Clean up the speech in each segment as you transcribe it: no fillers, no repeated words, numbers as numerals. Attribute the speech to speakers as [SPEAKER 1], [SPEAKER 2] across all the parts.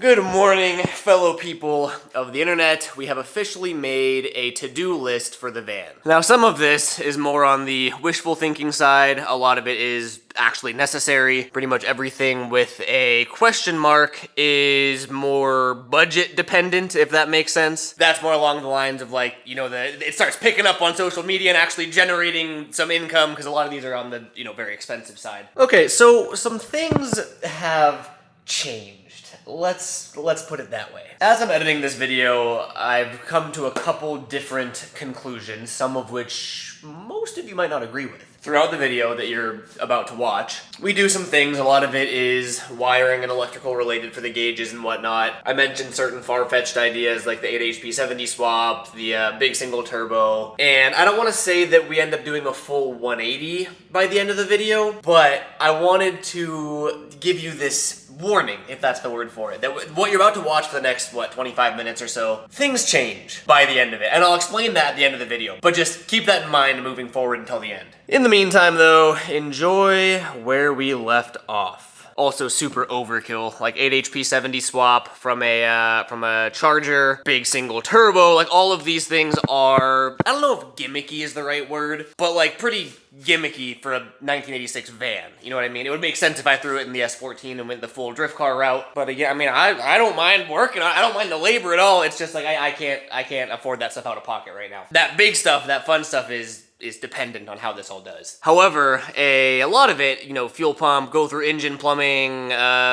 [SPEAKER 1] Good morning, fellow people of the internet. We have officially made a to-do list for the van. Now, some of this is more on the wishful thinking side. A lot of it is actually necessary. Pretty much everything with a question mark is more budget dependent, if that makes sense. That's more along the lines of like, you know, it starts picking up on social media and actually generating some income, because a lot of these are on the, you know, very expensive side. Okay, so some things have changed. Let's put it that way. As I'm editing this video, I've come to a couple different conclusions, some of which most of you might not agree with. Throughout the video that you're about to watch, we do some things. A lot of it is wiring and electrical related for the gauges and whatnot. I mentioned certain far-fetched ideas like the 8HP70 swap, the big single turbo, and I don't want to say that we end up doing a full 180 by the end of the video, but I wanted to give you this warning, if that's the word for it, that what you're about to watch for the next, 25 minutes or so, things change by the end of it, and I'll explain that at the end of the video, but just keep that in mind moving forward until the end. In the meantime, though, enjoy where we left off. Also super overkill, like 8HP70 swap from a Charger, big single turbo, like all of these things are, I don't know if gimmicky is the right word, but like pretty gimmicky for a 1986 van, you know what I mean? It would make sense if I threw it in the S14 and went the full drift car route, but again, I mean, I don't mind working, I don't mind the labor at all, it's just like, I can't afford that stuff out of pocket right now. That big stuff, that fun stuff is dependent on how this all does. However, a lot of it, you know, fuel pump, go through engine plumbing,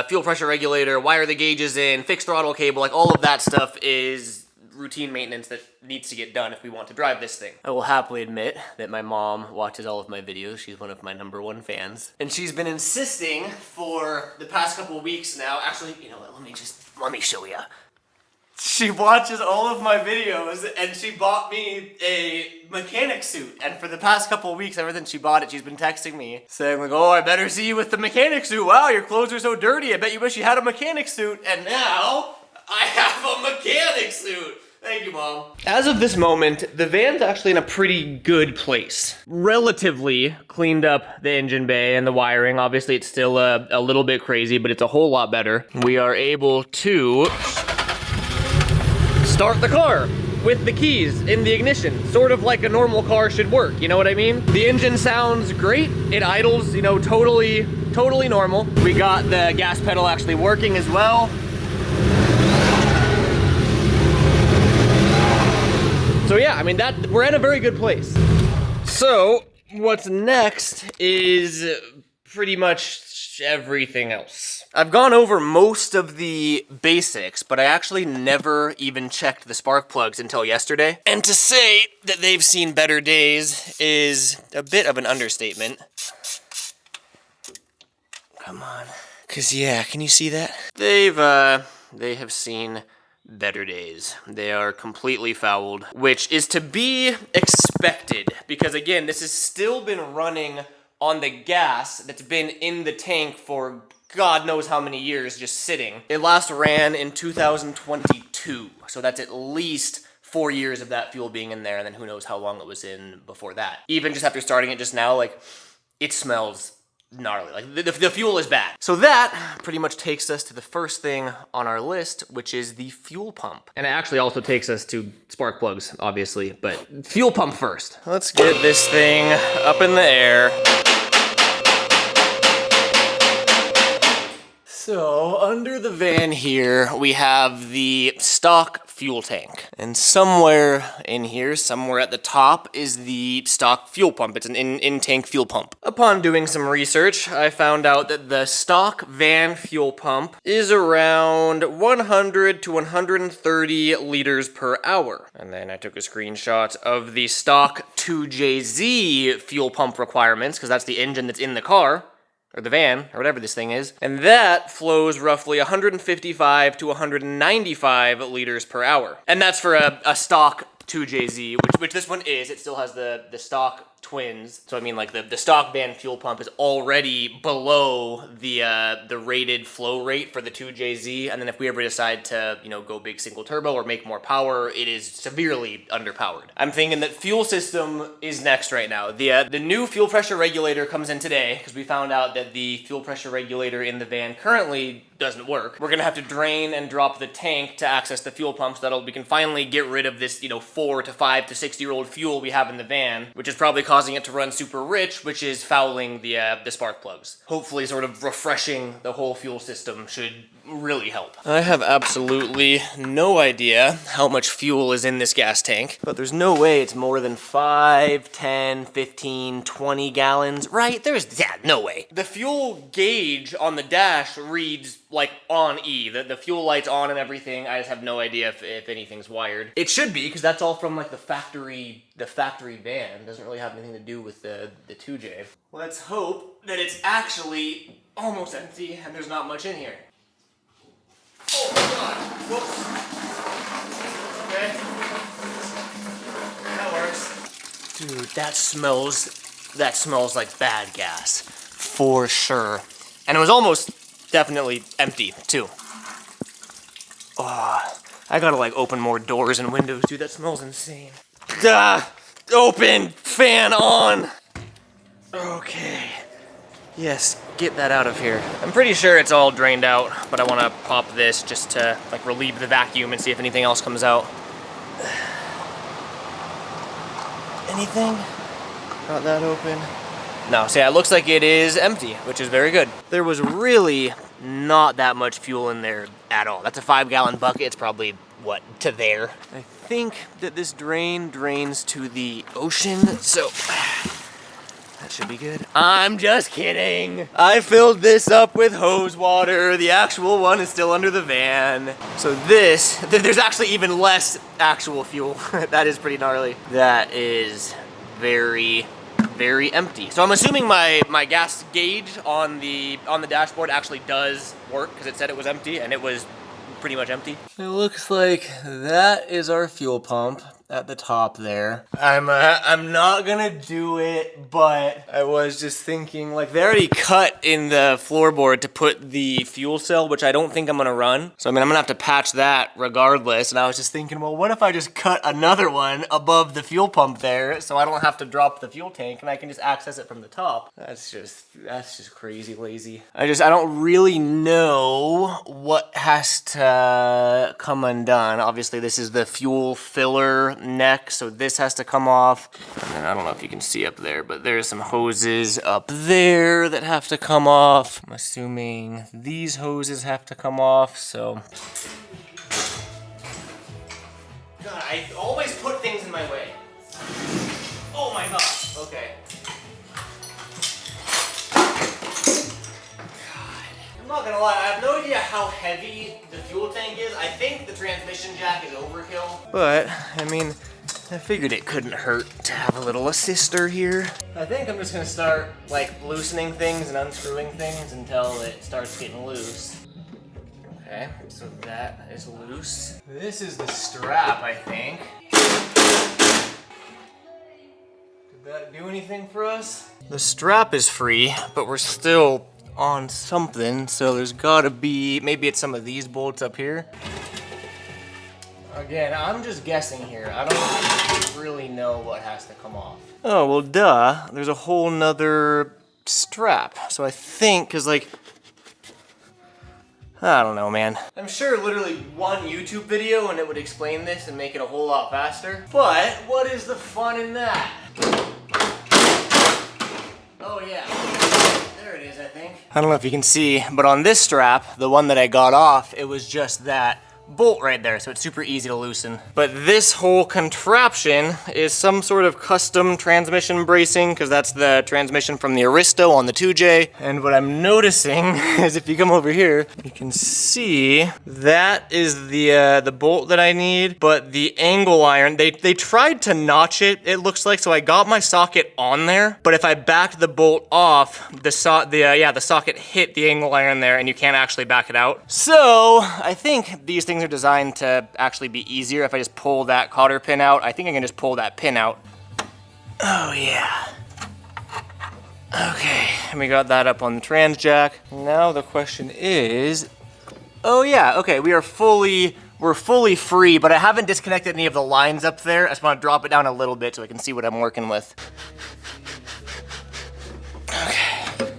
[SPEAKER 1] fuel pressure regulator, wire the gauges in, fix throttle cable, like all of that stuff is routine maintenance that needs to get done if we want to drive this thing. I will happily admit that my mom watches all of my videos. She's one of my #1 fans. And she's been insisting for the past couple of weeks now, actually, you know what, let me show you. She watches all of my videos, and she bought me a mechanic suit. And for the past couple of weeks, ever since she bought it, she's been texting me, saying like, oh, I better see you with the mechanic suit. Wow, your clothes are so dirty. I bet you wish you had a mechanic suit. And now, I have a mechanic suit. Thank you, Mom. As of this moment, the van's actually in a pretty good place. Relatively cleaned up the engine bay and the wiring. Obviously, it's still a little bit crazy, but it's a whole lot better. We are able to start the car with the keys in the ignition, sort of like a normal car should work, you know what I mean? The engine sounds great, it idles, you know, totally normal. We got the gas pedal actually working as well. So yeah, I mean, we're at a very good place. So, what's next is pretty much everything else. I've gone over most of the basics, but I actually never even checked the spark plugs until yesterday. And to say that they've seen better days is a bit of an understatement. Come on. 'Cause yeah, can you see that? They have seen better days. They are completely fouled, which is to be expected, because again, this has still been running on the gas that's been in the tank for God knows how many years just sitting. It last ran in 2022, so that's at least 4 years of that fuel being in there, and then who knows how long it was in before that. Even just after starting it just now, like, it smells gnarly. Like, the fuel is bad. So that pretty much takes us to the first thing on our list, which is the fuel pump. And it actually also takes us to spark plugs, obviously, but fuel pump first. Let's get this thing up in the air. So, under the van here, we have the stock fuel tank. And somewhere in here, somewhere at the top, is the stock fuel pump. It's an in-tank fuel pump. Upon doing some research, I found out that the stock van fuel pump is around 100 to 130 liters per hour. And then I took a screenshot of the stock 2JZ fuel pump requirements, because that's the engine that's in the car, or the van, or whatever this thing is, and that flows roughly 155 to 195 liters per hour. And that's for a stock 2JZ, which this one is. It still has the stock twins. So I mean, like the stock van fuel pump is already below the rated flow rate for the 2JZ, and then if we ever decide to, you know, go big single turbo or make more power, it is severely underpowered. I'm thinking that fuel system is next right now. The new fuel pressure regulator comes in today because we found out that the fuel pressure regulator in the van currently doesn't work. We're gonna have to drain and drop the tank to access the fuel pump so that we can finally get rid of this, you know, 4 to 5 to 6-year-old fuel we have in the van, which is probably causing it to run super rich, which is fouling the spark plugs. Hopefully sort of refreshing the whole fuel system should really help. I have absolutely no idea how much fuel is in this gas tank, but there's no way it's more than 5, 10, 15, 20 gallons, right? Yeah, no way. The fuel gauge on the dash reads like on E. The fuel light's on and everything. I just have no idea if anything's wired. It should be, because that's all from like the factory van. It doesn't really have anything to do with the 2J. Let's hope that it's actually almost empty and there's not much in here. Oh my god! Whoops. Okay. That works. Dude, that smells like bad gas. For sure. And it was almost definitely empty, too. Oh, I gotta like open more doors and windows, dude. That smells insane. Open! Fan on! Okay. Yes, get that out of here. I'm pretty sure it's all drained out, but I want to pop this just to like relieve the vacuum and see if anything else comes out. Anything? Got that open? No, see, it looks like it is empty, which is very good. There was really not that much fuel in there at all. That's a 5-gallon bucket. It's probably, what, to there? I think that this drain drains to the ocean, so that should be good. I'm just kidding. I filled this up with hose water. The actual one is still under the van. So there's actually even less actual fuel. That is pretty gnarly. That is very, very empty. So I'm assuming my gas gauge on the dashboard actually does work because it said it was empty, and it was pretty much empty. It looks like that is our fuel pump at the top there. I'm not gonna do it, but I was just thinking, like, they already cut in the floorboard to put the fuel cell, which I don't think I'm gonna run. So I mean, I'm gonna have to patch that regardless. And I was just thinking, well, what if I just cut another one above the fuel pump there so I don't have to drop the fuel tank and I can just access it from the top? That's just crazy lazy. I don't really know what has to come undone. Obviously, this is the fuel filler neck, so this has to come off. And then I don't know if you can see up there, but there's some hoses up there that have to come off. I'm assuming these hoses have to come off, so. God, I always put things in my way. Oh my gosh, okay. I'm not gonna lie, I have no idea how heavy the fuel tank is. I think the transmission jack is overkill. But, I mean, I figured it couldn't hurt to have a little assister here. I think I'm just gonna start, like, loosening things and unscrewing things until it starts getting loose. Okay, so that is loose. This is the strap, I think. Did that do anything for us? The strap is free, but we're still on something, so there's gotta be, maybe it's some of these bolts up here. Again, I'm just guessing here. I don't really know what has to come off. Oh, well, duh. There's a whole nother strap. So I think, cause like, I don't know, man. I'm sure literally one YouTube video and it would explain this and make it a whole lot faster. But what is the fun in that? Oh yeah. There it is, I think. I don't know if you can see, but on this strap, the one that I got off, it was just that bolt right there, so it's super easy to loosen. But this whole contraption is some sort of custom transmission bracing, because that's the transmission from the Aristo on the 2J. And what I'm noticing is if you come over here, you can see that is the bolt that I need, but the angle iron, they tried to notch it, it looks like, so I got my socket on there, but if I backed the bolt off, the socket hit the angle iron there, and you can't actually back it out. So I think these things are designed to actually be easier. If I just pull that cotter pin out, I think I can just pull that pin out Oh yeah. Okay, and we got that up on the trans jack. Now the question is, oh yeah, okay, we're fully free, but I haven't disconnected any of the lines up there. I just want to drop it down a little bit so I can see what I'm working with. Okay,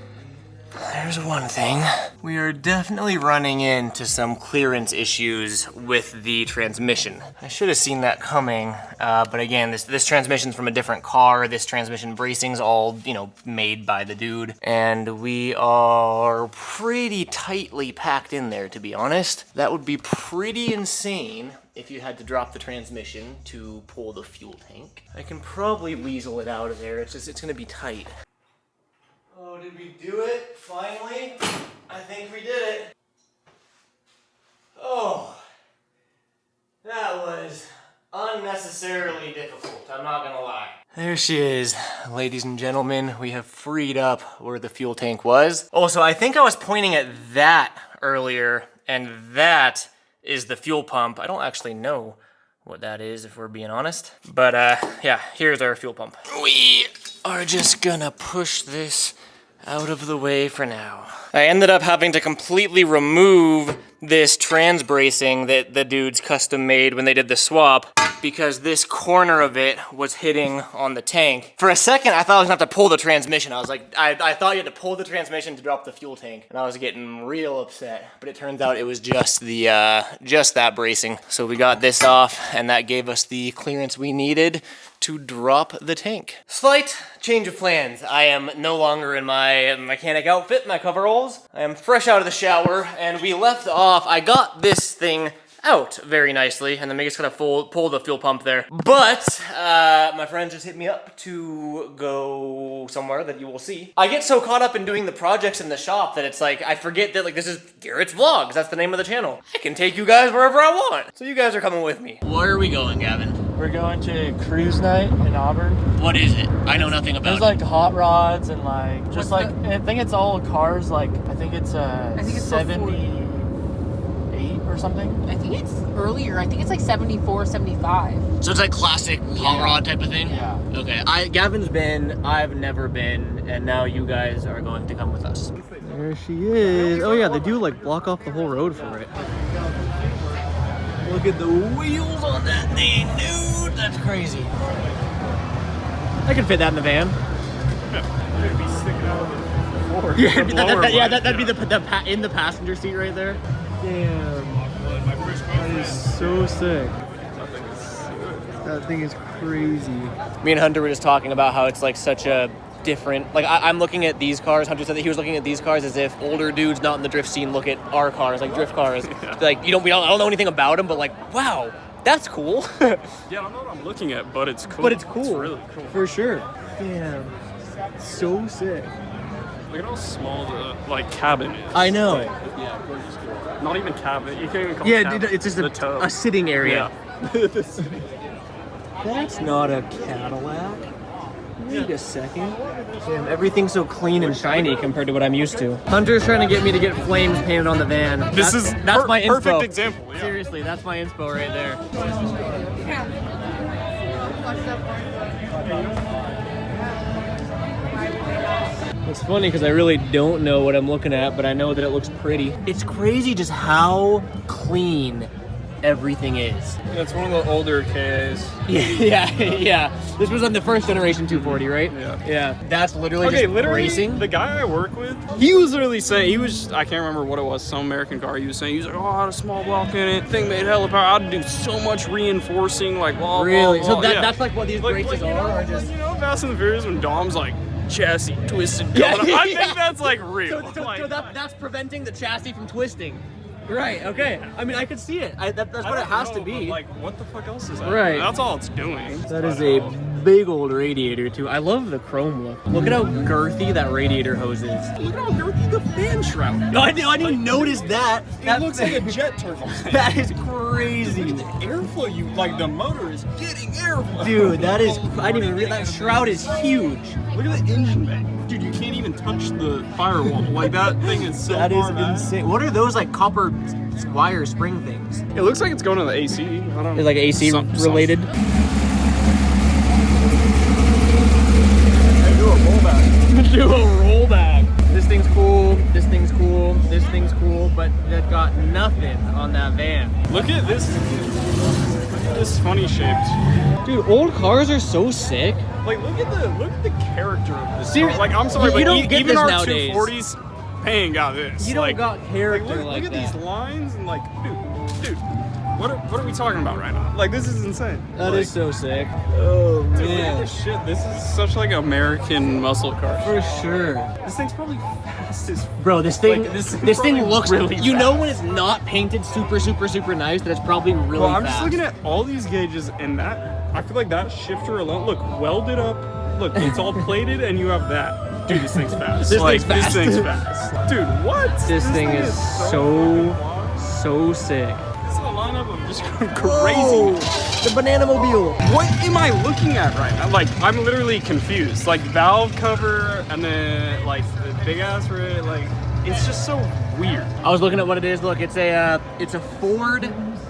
[SPEAKER 1] there's one thing. We are definitely running into some clearance issues with the transmission. I should have seen that coming, but again, this transmission's from a different car. This transmission bracing's all, you know, made by the dude. And we are pretty tightly packed in there, to be honest. That would be pretty insane if you had to drop the transmission to pull the fuel tank. I can probably weasel it out of there. It's gonna be tight. Oh, did we do it? Finally? I think we did it. Oh, that was unnecessarily difficult, I'm not gonna lie. There she is, ladies and gentlemen. We have freed up where the fuel tank was. Oh, so I think I was pointing at that earlier, and that is the fuel pump. I don't actually know what that is, if we're being honest. But yeah, here's our fuel pump. We are just gonna push this out of the way for now. I ended up having to completely remove this trans bracing that the dudes custom made when they did the swap, because this corner of it was hitting on the tank. For a second, I thought I was gonna have to pull the transmission. I was like, I thought you had to pull the transmission to drop the fuel tank, and I was getting real upset. But it turns out it was just the just that bracing. So we got this off, and that gave us the clearance we needed to drop the tank. Slight change of plans. I am no longer in my mechanic outfit, my coveralls. I am fresh out of the shower, and we left off. I got this thing out very nicely, and then we just kind of pull the fuel pump there. But my friend just hit me up to go somewhere that you will see. I get so caught up in doing the projects in the shop that it's like I forget that like this is Garrett's Vlogs. That's the name of the channel. I can take you guys wherever I want. So you guys are coming with me. Where are we going, Gavin?
[SPEAKER 2] We're going to cruise night in Auburn.
[SPEAKER 1] What is it? I know nothing about it.
[SPEAKER 2] There's like hot rods and like just like I think it's all cars. Like I think it's 78 or something.
[SPEAKER 3] I think it's earlier. I think it's like 74, 75.
[SPEAKER 1] So it's like classic hot rod type of thing?
[SPEAKER 2] Yeah.
[SPEAKER 1] Okay. Gavin's been, I've never been, and now you guys are going to come with us.
[SPEAKER 2] There she is. Oh yeah, they do like block off the whole road for it.
[SPEAKER 1] Look at the wheels on that thing, dude. That's crazy.
[SPEAKER 2] I can fit that in the van.
[SPEAKER 4] Yeah, it'd be sticking out of the floor.
[SPEAKER 2] Yeah, that'd be the in the passenger seat right there. Damn. That is so sick. That thing is crazy.
[SPEAKER 1] Me and Hunter were just talking about how it's like such a different, like I'm looking at these cars. Hunter said that he was looking at these cars as if older dudes not in the drift scene look at our cars, like drift cars. Yeah. Like I don't know anything about them, but like, wow, that's cool.
[SPEAKER 4] Yeah, I don't know what I'm looking at, but it's cool.
[SPEAKER 2] It's really cool. For sure. Damn. So sick.
[SPEAKER 4] Look at how small the like cabin is.
[SPEAKER 2] I know.
[SPEAKER 4] Like, not even cabin. You can't even call it cabin.
[SPEAKER 2] Dude, it's just a sitting area. Yeah. That's not a Cadillac. Wait a second. Damn, everything's so clean and shiny compared to what I'm used to. Hunter's trying to get me to get flames painted on the van.
[SPEAKER 4] That's
[SPEAKER 2] my inspo.
[SPEAKER 4] Perfect example. Yeah.
[SPEAKER 2] Seriously, that's my inspo right there. It's funny because I really don't know what I'm looking at, but I know that it looks pretty. It's crazy just how clean everything is.
[SPEAKER 4] It's one of the older KAs.
[SPEAKER 2] Yeah. This was on the first generation 240, right? Yeah. That's literally just racing.
[SPEAKER 4] The guy I work with, he was literally saying, I can't remember what it was, some American car he was saying, he was like, oh, I had a small block in it, thing made hella power, I'd do so much reinforcing, like, blah,
[SPEAKER 2] really?
[SPEAKER 4] blah, blah.
[SPEAKER 2] So that's like what these braces are? Or just...
[SPEAKER 4] You know, Fast and the Furious when Dom's like, chassis twisted coming up. I think that's like real.
[SPEAKER 2] So that's preventing the chassis from twisting. Right, okay. I mean, I could see it. That's what it has to be.
[SPEAKER 4] Like, what the fuck else is that?
[SPEAKER 2] Right.
[SPEAKER 4] That's all it's doing.
[SPEAKER 2] That is a big old radiator, too. I love the chrome look. Look at how girthy that radiator hose is.
[SPEAKER 4] Look at how girthy the fan shroud is.
[SPEAKER 2] No, I didn't notice that.
[SPEAKER 4] It looks like a jet turbine.
[SPEAKER 2] That is crazy.
[SPEAKER 4] Look at the airflow. Like, the motor is getting airflow.
[SPEAKER 2] Dude, that is... I didn't even realize. That shroud is huge.
[SPEAKER 4] Look at the engine bay. Dude, you can't even touch the firewall. Like, that thing is so
[SPEAKER 2] That is
[SPEAKER 4] far back.
[SPEAKER 2] insane. What are those, like, copper wire spring things?
[SPEAKER 4] It looks like it's going to the AC. I don't know.
[SPEAKER 2] It's like AC related. do a rollback. This thing's cool, this thing's cool, this thing's cool, but they've got nothing on that van.
[SPEAKER 4] Look at this. Look at this funny shaped.
[SPEAKER 2] Dude, old cars are so sick.
[SPEAKER 4] Like, look at the character of this.
[SPEAKER 2] Seriously,
[SPEAKER 4] car. Like, I'm sorry,
[SPEAKER 2] you
[SPEAKER 4] but
[SPEAKER 2] don't get
[SPEAKER 4] even
[SPEAKER 2] this
[SPEAKER 4] our
[SPEAKER 2] nowadays.
[SPEAKER 4] 240s ain't got this.
[SPEAKER 2] You don't
[SPEAKER 4] like,
[SPEAKER 2] got character
[SPEAKER 4] look
[SPEAKER 2] like
[SPEAKER 4] at
[SPEAKER 2] that.
[SPEAKER 4] these lines and like, dude, what are we talking about right now? Like, this is insane.
[SPEAKER 2] That
[SPEAKER 4] like,
[SPEAKER 2] is so sick. Oh
[SPEAKER 4] dude, look at
[SPEAKER 2] man,
[SPEAKER 4] this shit. This is such like American muscle car.
[SPEAKER 2] for sure.
[SPEAKER 4] This thing's probably fast as.
[SPEAKER 2] Bro, this thing,
[SPEAKER 4] Like,
[SPEAKER 2] this
[SPEAKER 4] is
[SPEAKER 2] thing
[SPEAKER 4] probably
[SPEAKER 2] looks
[SPEAKER 4] really
[SPEAKER 2] You know
[SPEAKER 4] fast.
[SPEAKER 2] when it's not painted super nice, that it's probably really
[SPEAKER 4] Well, I'm
[SPEAKER 2] fast.
[SPEAKER 4] just looking at all these gauges and that. I feel like that shifter alone. Look, welded up. Look, it's all plated, and you have that. Dude, this thing's fast.
[SPEAKER 2] This
[SPEAKER 4] like,
[SPEAKER 2] thing's fast.
[SPEAKER 4] This thing's fast. Dude, what?
[SPEAKER 2] This thing is so sick.
[SPEAKER 4] This is a lineup of just
[SPEAKER 2] Whoa,
[SPEAKER 4] crazy.
[SPEAKER 2] the banana mobile.
[SPEAKER 4] What am I looking at right now? Like, I'm literally confused. Like, valve cover, and then, like, the big ass red. Like, it's just so weird.
[SPEAKER 2] I was looking at what it is. Look, it's a Ford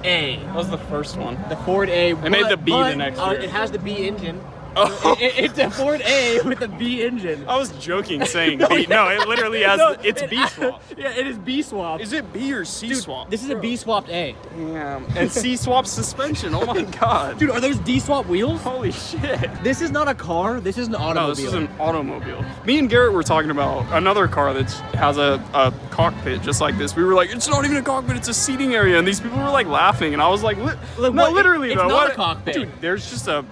[SPEAKER 2] A.
[SPEAKER 4] That was the first one.
[SPEAKER 2] The Ford A.
[SPEAKER 4] They made the B the next year.
[SPEAKER 2] It has the B engine.
[SPEAKER 4] Oh.
[SPEAKER 2] It's a Ford A with a B engine.
[SPEAKER 4] I was joking saying B. No, it literally has. It's B swap.
[SPEAKER 2] Yeah, it is B swap.
[SPEAKER 4] Is it B or C swap?
[SPEAKER 2] This is a B swapped A.
[SPEAKER 4] Damn. And C swap suspension. Oh my god.
[SPEAKER 2] Dude, are those D swap wheels?
[SPEAKER 4] Holy shit.
[SPEAKER 2] This is not a car. This is an automobile.
[SPEAKER 4] No, this is an automobile. Me and Garrett were talking about another car that has a cockpit just like this. We were like, it's not even a cockpit, it's a seating area. And these people were like laughing. And I was like, no,
[SPEAKER 2] what?
[SPEAKER 4] literally
[SPEAKER 2] It's
[SPEAKER 4] though.
[SPEAKER 2] not
[SPEAKER 4] What?
[SPEAKER 2] a cockpit.
[SPEAKER 4] Dude, there's just a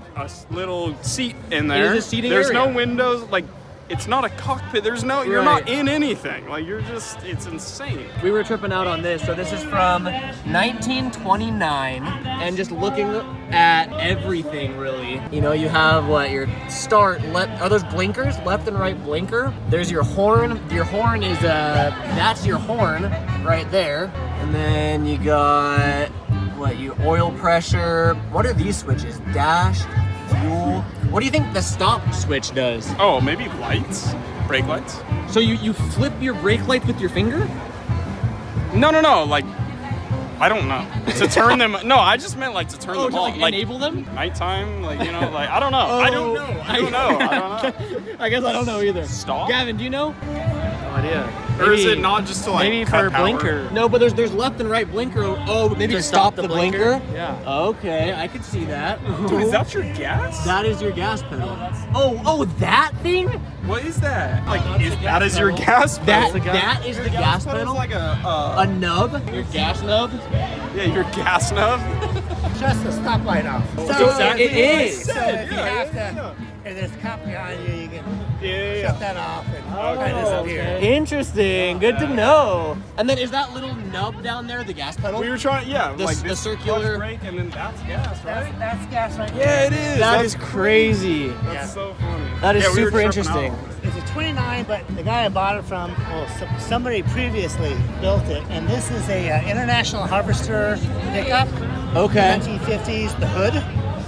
[SPEAKER 4] little seat in there.
[SPEAKER 2] is a seating
[SPEAKER 4] There's
[SPEAKER 2] area.
[SPEAKER 4] no windows. Like, it's not a cockpit. You're
[SPEAKER 2] Right.
[SPEAKER 4] not in anything. Like, it's insane.
[SPEAKER 2] We were tripping out on this. So this is from 1929, and just looking at everything really. You know, you have what your start left. Are those blinkers? Left and right blinker. There's your horn. Your horn is that's your horn right there. And then you got what? Your oil pressure. What are these switches? Dash, fuel. What do you think the stop switch does?
[SPEAKER 4] Oh, maybe lights? Brake lights?
[SPEAKER 2] So you flip your brake lights with your finger?
[SPEAKER 4] No. Like, I don't know. To turn them. No, I just meant like to turn them
[SPEAKER 2] to
[SPEAKER 4] on.
[SPEAKER 2] like enable them?
[SPEAKER 4] Nighttime, like, you know, like, I don't know. I don't know. I don't know.
[SPEAKER 2] I guess I don't know either.
[SPEAKER 4] Stop?
[SPEAKER 2] Gavin, do you know?
[SPEAKER 4] No idea. Or is it not just to like
[SPEAKER 2] maybe
[SPEAKER 4] cut
[SPEAKER 2] for
[SPEAKER 4] power?
[SPEAKER 2] blinker? No, but there's left and right blinker. Oh, maybe to stop the blinker?
[SPEAKER 4] Yeah.
[SPEAKER 2] Okay, I could see that.
[SPEAKER 4] Dude, is that your gas?
[SPEAKER 2] That is your gas pedal. Oh, that thing?
[SPEAKER 4] What is that? Like, that is your gas pedal?
[SPEAKER 2] That is the gas pedal?
[SPEAKER 4] Like
[SPEAKER 2] A nub? Your gas nub?
[SPEAKER 4] yeah, your gas nub.
[SPEAKER 5] Just the stoplight off.
[SPEAKER 2] So
[SPEAKER 4] exactly
[SPEAKER 2] it is.
[SPEAKER 5] So if you
[SPEAKER 4] Yeah,
[SPEAKER 5] have
[SPEAKER 4] yeah,
[SPEAKER 5] to, if there's a cop behind you, you can
[SPEAKER 4] Yeah.
[SPEAKER 5] shut that off and kind of disappear.
[SPEAKER 2] Interesting. Good to know. And then is that little nub down there the gas pedal?
[SPEAKER 4] We were trying, yeah,
[SPEAKER 2] The-
[SPEAKER 4] like
[SPEAKER 2] the
[SPEAKER 4] this
[SPEAKER 2] circular-
[SPEAKER 4] clutch brake, and then that's gas, right?
[SPEAKER 5] That's gas right there.
[SPEAKER 4] Yeah, it is.
[SPEAKER 2] That is crazy.
[SPEAKER 4] That's so funny.
[SPEAKER 2] That is
[SPEAKER 4] Yeah, we were
[SPEAKER 2] super
[SPEAKER 4] tripping
[SPEAKER 2] interesting.
[SPEAKER 4] out.
[SPEAKER 5] It's a 29, but the guy I bought it from, well, somebody previously built it, and this is a International Harvester pickup.
[SPEAKER 2] Okay.
[SPEAKER 5] 1950s, the hood.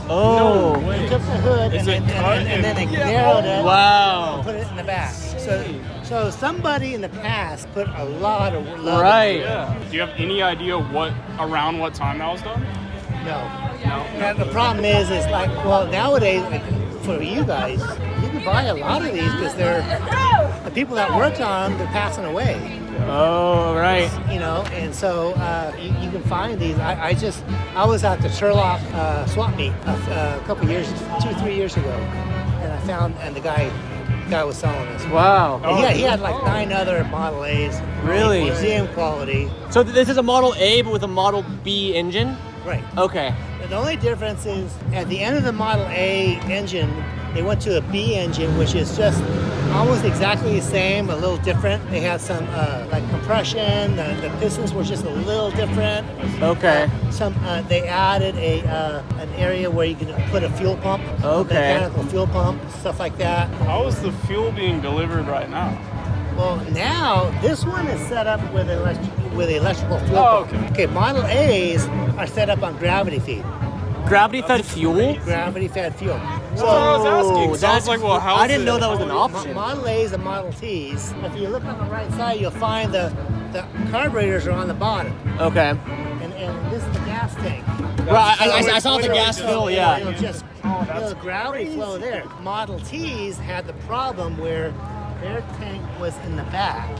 [SPEAKER 2] Oh.
[SPEAKER 5] They took the hood
[SPEAKER 4] Is
[SPEAKER 5] and
[SPEAKER 4] it cut
[SPEAKER 5] then they
[SPEAKER 4] and-
[SPEAKER 5] narrowed it.
[SPEAKER 2] Wow.
[SPEAKER 5] And put it in the back. So somebody in the past put a lot of love
[SPEAKER 2] Right.
[SPEAKER 5] into it.
[SPEAKER 4] Yeah. Do you have any idea around what time that was done?
[SPEAKER 5] No. Now, the problem is like, well, nowadays, like for you guys, you can buy a lot of these because the people that worked on them, they're passing away.
[SPEAKER 2] Oh, right.
[SPEAKER 5] You know, and so you can find these. I was at the Sherlock swap meet a couple years, 2-3 years ago, and I found, and the guy was selling this.
[SPEAKER 2] Wow.
[SPEAKER 5] Yeah, he had like 9 other Model A's.
[SPEAKER 2] Really?
[SPEAKER 5] Museum quality.
[SPEAKER 2] So this is a Model A, but with a Model B engine?
[SPEAKER 5] Right.
[SPEAKER 2] Okay.
[SPEAKER 5] The only difference is at the end of the Model A engine, they went to a B engine, which is just almost exactly the same, a little different. They had some like compression. The pistons were just a little different.
[SPEAKER 2] Okay.
[SPEAKER 5] They added an area where you can put a fuel pump,
[SPEAKER 2] Okay.
[SPEAKER 5] a mechanical fuel pump, stuff like that.
[SPEAKER 4] How is the fuel being delivered right now?
[SPEAKER 5] Well, now this one is set up with electrical fuel
[SPEAKER 4] Oh,
[SPEAKER 5] pump.
[SPEAKER 4] okay.
[SPEAKER 5] Okay, Model A's are set up on gravity feed.
[SPEAKER 2] Gravity-fed fuel?
[SPEAKER 5] Gravity fed fuel.
[SPEAKER 4] That's what I was asking. So I
[SPEAKER 2] that's-
[SPEAKER 4] was like, well, how
[SPEAKER 2] I didn't know that was an option.
[SPEAKER 5] Model A's and Model T's. If you look on the right side, you'll find the carburetors are on the bottom,
[SPEAKER 2] Okay.
[SPEAKER 5] and this is the gas tank.
[SPEAKER 2] Right, I saw the gas fill, yeah.
[SPEAKER 5] It'll just gravity flow there. Model T's had the problem where their tank was in the back.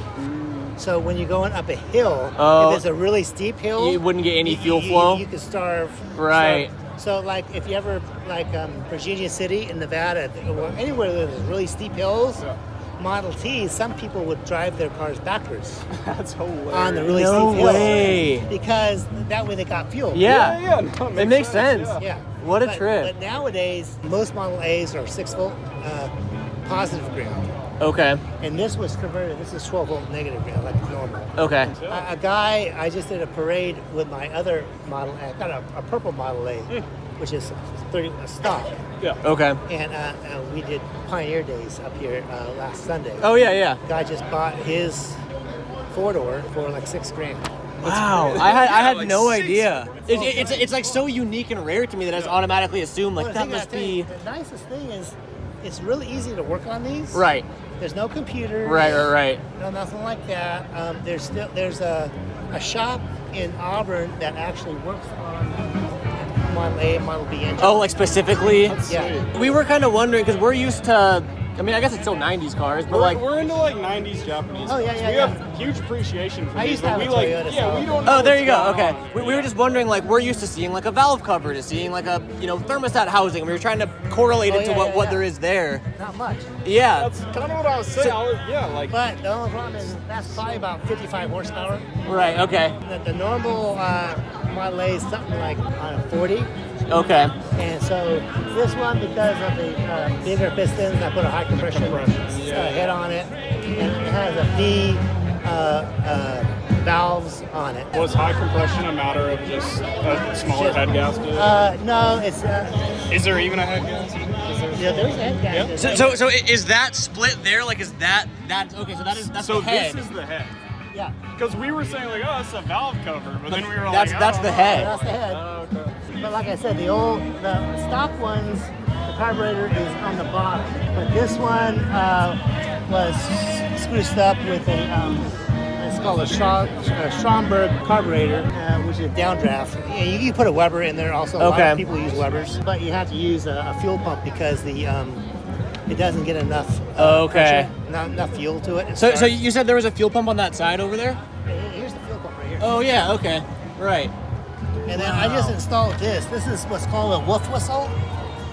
[SPEAKER 5] So when you're going up a hill,
[SPEAKER 2] Oh.
[SPEAKER 5] if it's a really steep hill,
[SPEAKER 2] You wouldn't get any fuel flow?
[SPEAKER 5] You could starve.
[SPEAKER 2] Right.
[SPEAKER 5] So like if you ever like Virginia City in Nevada, or anywhere where there's really steep hills, Model T, some people would drive their cars backwards
[SPEAKER 4] That's hilarious.
[SPEAKER 5] on the really
[SPEAKER 2] No
[SPEAKER 5] steep hills
[SPEAKER 2] way.
[SPEAKER 5] because that way they got fuel.
[SPEAKER 2] Yeah.
[SPEAKER 4] No,
[SPEAKER 2] It makes sense.
[SPEAKER 5] Yeah.
[SPEAKER 2] What a
[SPEAKER 5] But-
[SPEAKER 2] trip.
[SPEAKER 5] But nowadays, most Model A's are 6-volt positive ground.
[SPEAKER 2] Okay.
[SPEAKER 5] And this was converted. This is 12-volt negative ground, like normal.
[SPEAKER 2] Okay.
[SPEAKER 5] A guy, I just did a parade with my other Model A. I got a purple Model A, which is 30 stock.
[SPEAKER 4] Yeah.
[SPEAKER 2] Okay.
[SPEAKER 5] And we did Pioneer Days up here last Sunday.
[SPEAKER 2] Oh yeah, yeah.
[SPEAKER 5] Guy just bought his 4-door for like $6,000.
[SPEAKER 2] Wow, I had
[SPEAKER 4] like
[SPEAKER 2] no
[SPEAKER 4] 6.
[SPEAKER 2] idea. It's like so unique and rare to me that I just automatically assume like
[SPEAKER 5] Well,
[SPEAKER 2] that
[SPEAKER 5] the thing
[SPEAKER 2] must
[SPEAKER 5] I tell you,
[SPEAKER 2] be
[SPEAKER 5] the nicest thing is, it's really easy to work on these.
[SPEAKER 2] right.
[SPEAKER 5] There's no computer.
[SPEAKER 2] Right.
[SPEAKER 5] No, nothing like that. There's a shop in Auburn that actually works on Model A and Model B engines.
[SPEAKER 2] Oh, like specifically.
[SPEAKER 5] yeah.
[SPEAKER 2] We were kind of wondering because we're used to. I mean, I guess it's still '90s cars, but like.
[SPEAKER 4] We're into like 90s Japanese.
[SPEAKER 5] Oh, yeah,
[SPEAKER 4] cars.
[SPEAKER 5] yeah,
[SPEAKER 4] We
[SPEAKER 5] yeah.
[SPEAKER 4] have huge appreciation for
[SPEAKER 5] I
[SPEAKER 4] these,
[SPEAKER 5] used to
[SPEAKER 4] but
[SPEAKER 5] have
[SPEAKER 4] we
[SPEAKER 5] a
[SPEAKER 4] like,
[SPEAKER 5] Toyota,
[SPEAKER 4] yeah,
[SPEAKER 5] so-
[SPEAKER 4] we don't know
[SPEAKER 2] Oh, there
[SPEAKER 4] what's
[SPEAKER 2] you go.
[SPEAKER 4] going
[SPEAKER 2] Okay,
[SPEAKER 4] on.
[SPEAKER 2] we were just wondering, like, we're used to seeing like a valve cover, to seeing like a thermostat housing. We were trying to correlate it to
[SPEAKER 5] yeah,
[SPEAKER 2] what
[SPEAKER 5] yeah.
[SPEAKER 2] there is there.
[SPEAKER 5] Not much.
[SPEAKER 2] Yeah.
[SPEAKER 4] That's kind of what I was saying. Like,
[SPEAKER 5] But the only problem is that's probably about 55 horsepower.
[SPEAKER 2] Right. Okay.
[SPEAKER 5] The normal Model A is something like 40.
[SPEAKER 2] Okay.
[SPEAKER 5] And so this one, because of the bigger pistons, I put a high compression head on it, and it has a V valves on it.
[SPEAKER 4] was high compression a matter of just a smaller head gasket?
[SPEAKER 5] No, it's
[SPEAKER 4] Is there even a head gasket?
[SPEAKER 5] there's a head gasket.
[SPEAKER 2] So is that split there? Like, is that okay? So that's
[SPEAKER 4] So
[SPEAKER 2] the head.
[SPEAKER 4] this is the head.
[SPEAKER 5] Yeah,
[SPEAKER 4] Because we were saying like, oh, it's a valve cover, but then we were
[SPEAKER 2] that's
[SPEAKER 4] like,
[SPEAKER 2] that's
[SPEAKER 4] oh,
[SPEAKER 2] the head.
[SPEAKER 5] that's the head.
[SPEAKER 4] Oh, okay.
[SPEAKER 5] But like I said, the stock ones, the carburetor is on the bottom. But this one was spruced up with it's called a Stromberg carburetor, which is a downdraft. Yeah, you can put a Weber in there also. A lot
[SPEAKER 2] Okay.
[SPEAKER 5] of people use Webers, but you have to use a fuel pump because it doesn't get enough
[SPEAKER 2] Okay.
[SPEAKER 5] pressure, not enough fuel to it.
[SPEAKER 2] So you said there was a fuel pump on that side over there?
[SPEAKER 5] Here's the fuel pump right here.
[SPEAKER 2] Oh yeah. Okay. Right.
[SPEAKER 5] And then I just installed this. This is what's called a wolf whistle.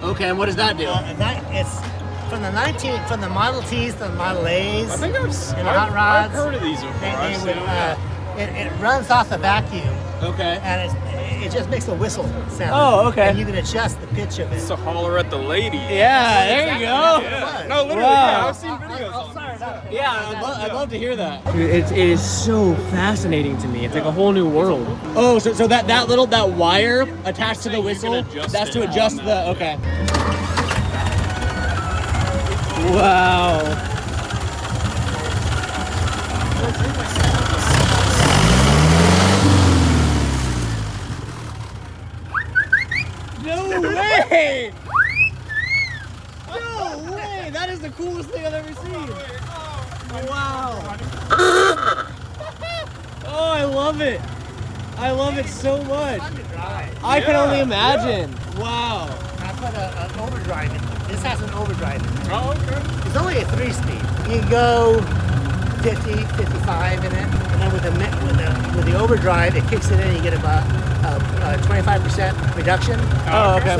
[SPEAKER 2] Okay. And what does that do?
[SPEAKER 5] And that it's from the Model Ts to the Model A's.
[SPEAKER 4] I think
[SPEAKER 5] and the hot
[SPEAKER 4] I've
[SPEAKER 5] rods.
[SPEAKER 4] heard of these before.
[SPEAKER 5] They
[SPEAKER 4] I've
[SPEAKER 5] would,
[SPEAKER 4] seen them.
[SPEAKER 5] it runs off the vacuum,
[SPEAKER 2] Okay.
[SPEAKER 5] and it just makes a whistle sound.
[SPEAKER 2] Oh, okay.
[SPEAKER 5] And you can adjust the pitch of it.
[SPEAKER 4] It's a holler at the lady.
[SPEAKER 2] Yeah. There you go.
[SPEAKER 4] Yeah. No, literally,
[SPEAKER 2] Wow.
[SPEAKER 4] yeah, I've seen videos.
[SPEAKER 5] I'm sorry about that.
[SPEAKER 2] Yeah, I'd love to hear that. Dude, it is so fascinating to me. It's like a whole new world. Oh, so that wire attached to the whistle,
[SPEAKER 4] adjust
[SPEAKER 2] that's
[SPEAKER 4] it
[SPEAKER 2] to adjust
[SPEAKER 4] on
[SPEAKER 2] the, okay. Wow. No way! No way! That is the coolest thing I've ever seen. Wow. Oh, I love it. I love it so much. I can only imagine. Wow.
[SPEAKER 5] I put an overdrive in it. This has an overdrive in it.
[SPEAKER 4] Oh, okay.
[SPEAKER 5] It's only a 3-speed. You can go 50, 55 in it, and then with the overdrive, it kicks it in. You get about 25% reduction.
[SPEAKER 2] Oh, okay.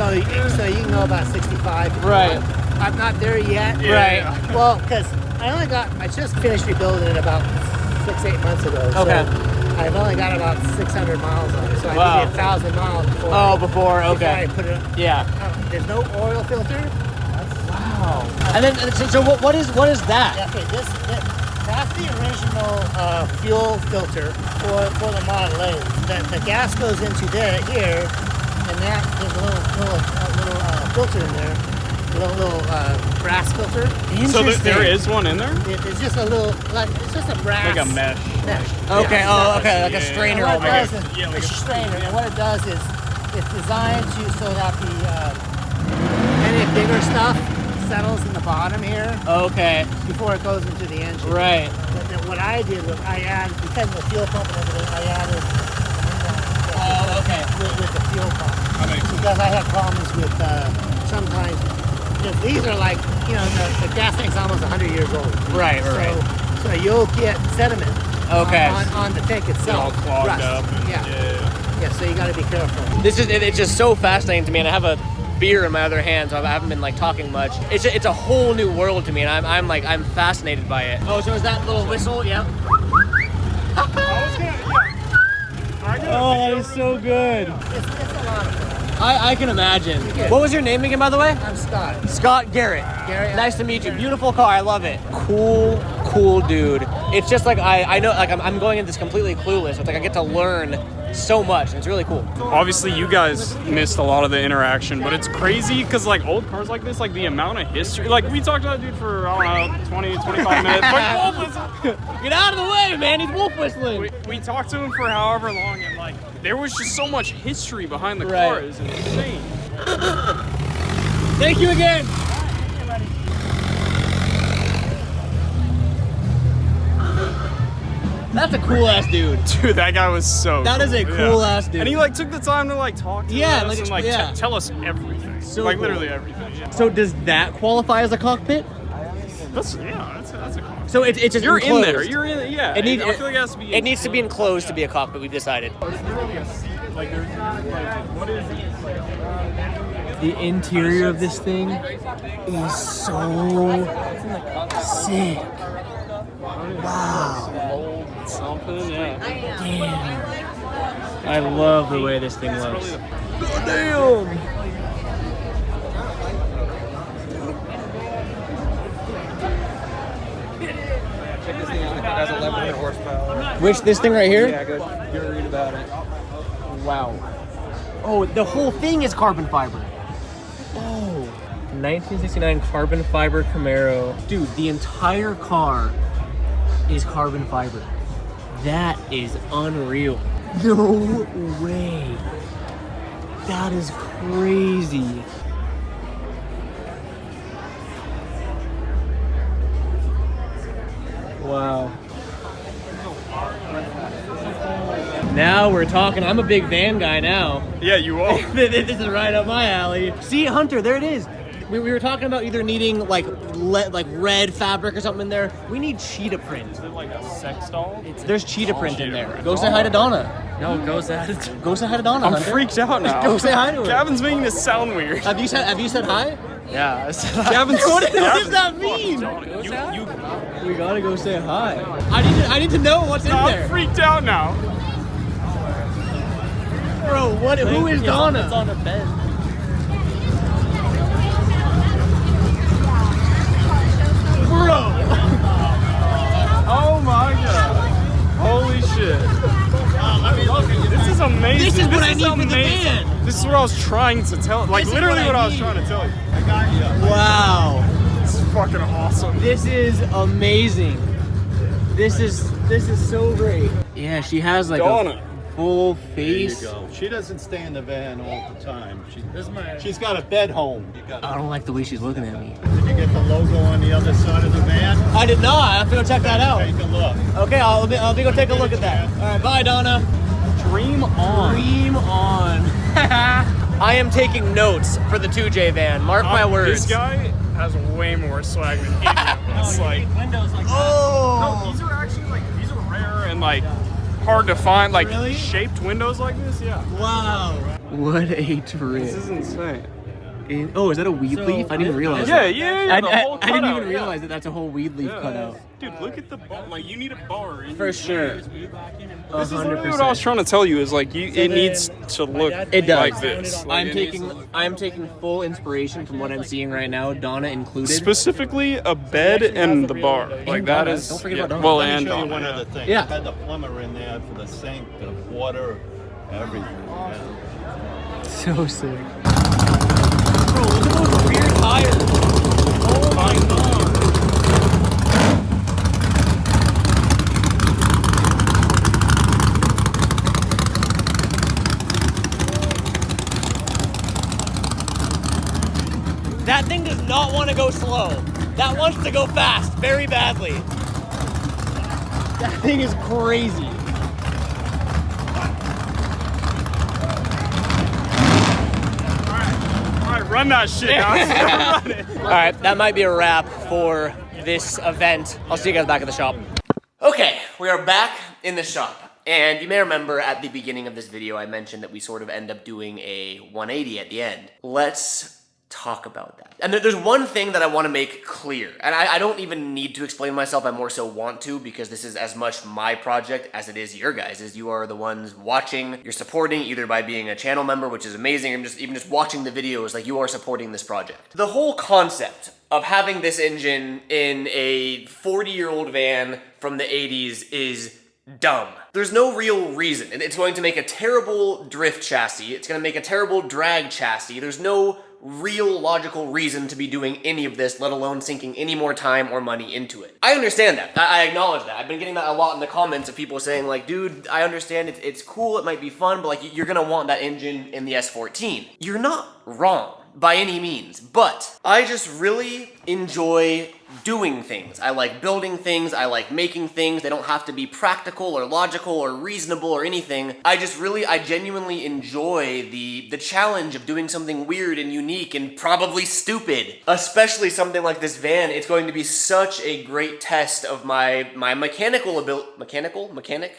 [SPEAKER 5] So you can go about 65. if you
[SPEAKER 2] Right.
[SPEAKER 5] want. I'm not there yet.
[SPEAKER 2] Right.
[SPEAKER 5] Well, because I just finished rebuilding it about 6-8 months ago. So
[SPEAKER 2] Okay.
[SPEAKER 5] I've only got about 600 miles on it, so I
[SPEAKER 2] Wow.
[SPEAKER 5] need 1,000 miles before.
[SPEAKER 2] Oh, before,
[SPEAKER 5] before
[SPEAKER 2] okay.
[SPEAKER 5] I put it.
[SPEAKER 2] Yeah.
[SPEAKER 5] There's no oil filter.
[SPEAKER 2] Wow. And then, so what is that?
[SPEAKER 5] Yeah, okay, that's the original fuel filter for the Model A. The gas goes into here, and there's a little filter in there, a little brass filter.
[SPEAKER 4] So there is one in there?
[SPEAKER 5] It's just a little, it's just a brass.
[SPEAKER 4] Like a mesh.
[SPEAKER 2] Okay,
[SPEAKER 5] Yeah.
[SPEAKER 2] oh, okay, like a
[SPEAKER 4] Yeah.
[SPEAKER 2] strainer
[SPEAKER 5] And what it
[SPEAKER 2] almost.
[SPEAKER 5] does is,
[SPEAKER 4] Yeah, like
[SPEAKER 5] it's
[SPEAKER 4] a
[SPEAKER 5] a strainer, and what it does is, it's designed so that any bigger stuff settles in the bottom here
[SPEAKER 2] Okay,
[SPEAKER 5] before it goes into the engine.
[SPEAKER 2] right.
[SPEAKER 5] But then what I did was I added, because of the fuel pump and everything, I added
[SPEAKER 2] Oh, okay.
[SPEAKER 5] with the fuel pump.
[SPEAKER 4] That makes sense.
[SPEAKER 5] Because I had problems with sometimes Because these are like, you know, the gas tank's almost 100 years old.
[SPEAKER 1] Right, right.
[SPEAKER 5] So you'll get sediment
[SPEAKER 1] Okay.
[SPEAKER 5] on the tank itself.
[SPEAKER 4] All clogged
[SPEAKER 5] Rust.
[SPEAKER 4] up.
[SPEAKER 5] Yeah, so you got to be careful.
[SPEAKER 1] It's just so fascinating to me, and I have a beer in my other hand, so I haven't been like talking much. It's a whole new world to me, and I'm fascinated by it. Oh, so is that little whistle? Yep. Oh, that is so good.
[SPEAKER 5] It's a lot of fun.
[SPEAKER 1] I can imagine. What was your name again, by the way?
[SPEAKER 5] I'm Scott.
[SPEAKER 1] Scott Garrett.
[SPEAKER 5] Garrett.
[SPEAKER 1] Nice to meet you. Beautiful car. I love it. Cool dude. It's just like I know, like I'm going into this completely clueless. It's like I get to learn so much, and it's really cool.
[SPEAKER 4] Obviously, you guys missed a lot of the interaction, but it's crazy because like old cars like this, like the amount of history. Like we talked to that dude for I don't know 20, 25 minutes. Like, wolf whistle.
[SPEAKER 1] Get out of the way, man. He's wolf whistling.
[SPEAKER 4] We talked to him for however long, and like there was just so much history behind the
[SPEAKER 1] Right.
[SPEAKER 4] car. It's insane.
[SPEAKER 1] Thank you again. That's a cool ass dude.
[SPEAKER 4] Dude, that guy was so.
[SPEAKER 1] That is a cool ass dude.
[SPEAKER 4] And he like took the time to like talk to
[SPEAKER 1] Yeah,
[SPEAKER 4] us
[SPEAKER 1] like,
[SPEAKER 4] and like
[SPEAKER 1] yeah.
[SPEAKER 4] tell us everything.
[SPEAKER 1] So
[SPEAKER 4] like
[SPEAKER 1] cool.
[SPEAKER 4] literally everything. Yeah.
[SPEAKER 1] So does that qualify as a cockpit?
[SPEAKER 4] That's a car.
[SPEAKER 1] So it's just
[SPEAKER 4] You're
[SPEAKER 1] enclosed.
[SPEAKER 4] in there. You're in. Yeah.
[SPEAKER 1] It needs.
[SPEAKER 4] I feel like it has to be.
[SPEAKER 1] It needs to be enclosed to be a cockpit. We've decided.
[SPEAKER 4] Like there's like what is it?
[SPEAKER 2] The interior of this thing is so sick. Wow.
[SPEAKER 4] Something. Yeah.
[SPEAKER 2] Damn. I love the way this thing looks.
[SPEAKER 1] Damn.
[SPEAKER 2] Check this thing out. It has 1100 horsepower.
[SPEAKER 1] Which this thing right here?
[SPEAKER 2] Yeah, go read about it.
[SPEAKER 1] Wow. Oh, the whole thing is carbon fiber. Oh.
[SPEAKER 2] 1969 carbon fiber Camaro. Dude, the entire car is carbon fiber. That is unreal. No way. That is crazy. Wow. Now we're talking. I'm a big van guy now.
[SPEAKER 4] Yeah, you are.
[SPEAKER 1] This is right up my alley. See, Hunter, there it is. We were talking about either needing like red fabric or something in there. We need cheetah print.
[SPEAKER 4] Is it like a sex doll?
[SPEAKER 1] There's cheetah print in there. Go say hi to Donna.
[SPEAKER 2] No, go that.
[SPEAKER 1] Go say hi to Donna.
[SPEAKER 4] I'm
[SPEAKER 1] Hunter.
[SPEAKER 4] freaked out now.
[SPEAKER 1] Go say hi to her.
[SPEAKER 4] Gavin's making this sound weird.
[SPEAKER 1] Have you said hi?
[SPEAKER 2] Yeah.
[SPEAKER 4] Gavin's.
[SPEAKER 1] What does that mean?
[SPEAKER 2] We gotta go say hi.
[SPEAKER 1] I need to know what's in
[SPEAKER 4] I'm
[SPEAKER 1] there.
[SPEAKER 4] freaked out now.
[SPEAKER 1] Bro, who is Donna?
[SPEAKER 2] It's on a bed.
[SPEAKER 1] Bro.
[SPEAKER 4] Oh my god. Holy shit. This is amazing.
[SPEAKER 1] This is what I
[SPEAKER 4] is
[SPEAKER 1] need for the
[SPEAKER 4] amazing.
[SPEAKER 1] van.
[SPEAKER 4] This is what I was trying to tell. Like
[SPEAKER 1] This is
[SPEAKER 4] literally
[SPEAKER 1] what
[SPEAKER 4] what
[SPEAKER 1] I
[SPEAKER 4] I was
[SPEAKER 1] need.
[SPEAKER 4] trying to tell you. I got you.
[SPEAKER 1] Wow.
[SPEAKER 4] This is fucking awesome.
[SPEAKER 1] This is amazing. This is so great. Yeah, she has like
[SPEAKER 4] Donna.
[SPEAKER 1] a full
[SPEAKER 6] There you
[SPEAKER 1] face.
[SPEAKER 6] go. She doesn't stay in the van all the time. She's got a bed home.
[SPEAKER 1] I don't like the way she's looking at me.
[SPEAKER 6] Did you get the logo on the other side of the van?
[SPEAKER 1] I did not. I have to go check that out.
[SPEAKER 6] Take a look.
[SPEAKER 1] Okay, I'll be go take a look at that. All right, bye, Donna.
[SPEAKER 4] Dream on.
[SPEAKER 1] Dream on. I am taking notes for the 2J van. Mark my words.
[SPEAKER 4] This guy has way more swag than any of us. Like,
[SPEAKER 1] Oh.
[SPEAKER 4] no, these are actually like these are rare and like hard to find. Like
[SPEAKER 1] Really?
[SPEAKER 4] shaped windows like this. Yeah.
[SPEAKER 1] Wow. What a
[SPEAKER 4] This
[SPEAKER 1] trip.
[SPEAKER 4] is insane.
[SPEAKER 1] Oh, is that a weed leaf? I didn't realize
[SPEAKER 4] Yeah,
[SPEAKER 1] that.
[SPEAKER 4] yeah. The whole
[SPEAKER 1] I didn't
[SPEAKER 4] cutout,
[SPEAKER 1] even
[SPEAKER 4] yeah.
[SPEAKER 1] realize that that's a whole weed leaf
[SPEAKER 4] Yeah.
[SPEAKER 1] cutout.
[SPEAKER 4] Dude, look at the bar. Like you need a bar. in
[SPEAKER 1] For
[SPEAKER 4] your
[SPEAKER 1] sure.
[SPEAKER 4] This is literally what I was trying to tell you. Is like it needs to look
[SPEAKER 1] It does.
[SPEAKER 4] like this. Like, it needs to-
[SPEAKER 1] I'm taking full inspiration from what I'm seeing right now, Donna included.
[SPEAKER 4] specifically a bed and the bar. Like that
[SPEAKER 1] Donna.
[SPEAKER 4] is.
[SPEAKER 1] Don't forget
[SPEAKER 4] yeah,
[SPEAKER 1] about Donna.
[SPEAKER 4] Well,
[SPEAKER 6] Let me
[SPEAKER 4] and
[SPEAKER 6] show you
[SPEAKER 4] Donna,
[SPEAKER 6] one
[SPEAKER 4] yeah.
[SPEAKER 6] other thing.
[SPEAKER 1] Yeah.
[SPEAKER 6] I had the plumber in there for the sink, the water, everything. Yeah.
[SPEAKER 1] So sick. Bro, look at those rear tires. Oh my god. That thing does not want to go slow. That wants to go fast, very badly. That thing is crazy.
[SPEAKER 4] All right, Run that shit, Alex. Run it.
[SPEAKER 1] All right, that might be a wrap for this event. I'll see you guys back at the shop. Okay, we are back in the shop. And you may remember at the beginning of this video, I mentioned that we sort of end up doing a 180 at the end. Let's talk about that. And there's one thing that I want to make clear, and I don't even need to explain myself, I more so want to, because this is as much my project as it is your guys'. As you are the ones watching, you're supporting either by being a channel member, which is amazing, or even just watching the videos, like you are supporting this project. The whole concept of having this engine in a 40-year-old van from the 80s is dumb. There's no real reason. It's going to make a terrible drift chassis. It's going to make a terrible drag chassis. There's no real logical reason to be doing any of this, let alone sinking any more time or money into it. I understand that. I acknowledge that. I've been getting that a lot in the comments of people saying like, dude, I understand it's cool, it might be fun, but like you're gonna want that engine in the S14. You're not wrong by any means, but I just really enjoy doing things. I like building things, I like making things. They don't have to be practical or logical or reasonable or anything. I genuinely enjoy the challenge of doing something weird and unique and probably stupid. Especially something like this van. It's going to be such a great test of my mechanical ability,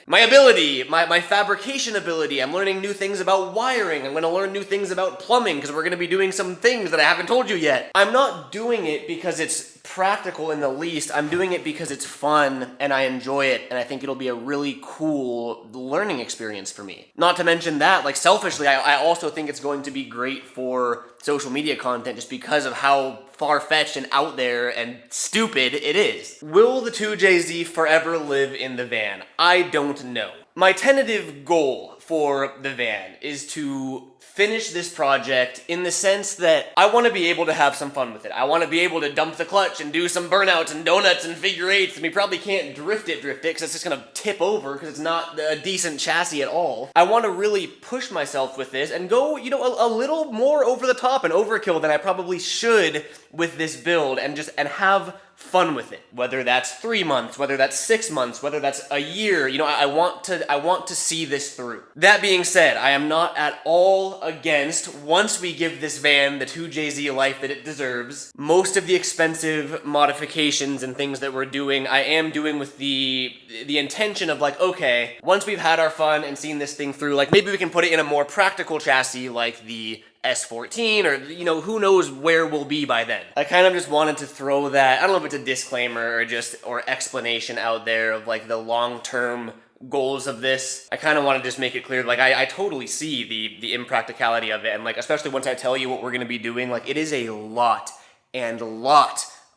[SPEAKER 1] my ability, my fabrication ability. I'm learning new things about wiring. I'm gonna learn new things about plumbing because we're gonna be doing some things that I haven't told you yet. I'm not doing it because it's practical in the least. I'm doing it because it's fun and I enjoy it, and I think it'll be a really cool learning experience for me. Not to mention that, like selfishly, I also think it's going to be great for social media content just because of how far-fetched and out there and stupid it is. Will the 2JZ forever live in the van? I don't know. My tentative goal for the van is to finish this project in the sense that I want to be able to have some fun with it. I want to be able to dump the clutch and do some burnouts and donuts and figure eights, and we probably can't drift it because it's just going to tip over because it's not a decent chassis at all. I want to really push myself with this and go, you know, a little more over the top and overkill than I probably should with this build, and have fun with it. Whether that's 3 months, whether that's 6 months, whether that's a year, you know, I want to see this through. That being said, I am not at all against, once we give this van the 2JZ life that it deserves, most of the expensive modifications and things that we're doing, I am doing with the intention of like, okay, once we've had our fun and seen this thing through, like maybe we can put it in a more practical chassis like the S14, or, you know, who knows where we'll be by then. I kind of just wanted to throw that, I don't know if it's a disclaimer or explanation out there of like the long-term goals of this. I kind of want to just make it clear, like I totally see the impracticality of it, and like especially once I tell you what we're going to be doing, like it is a lot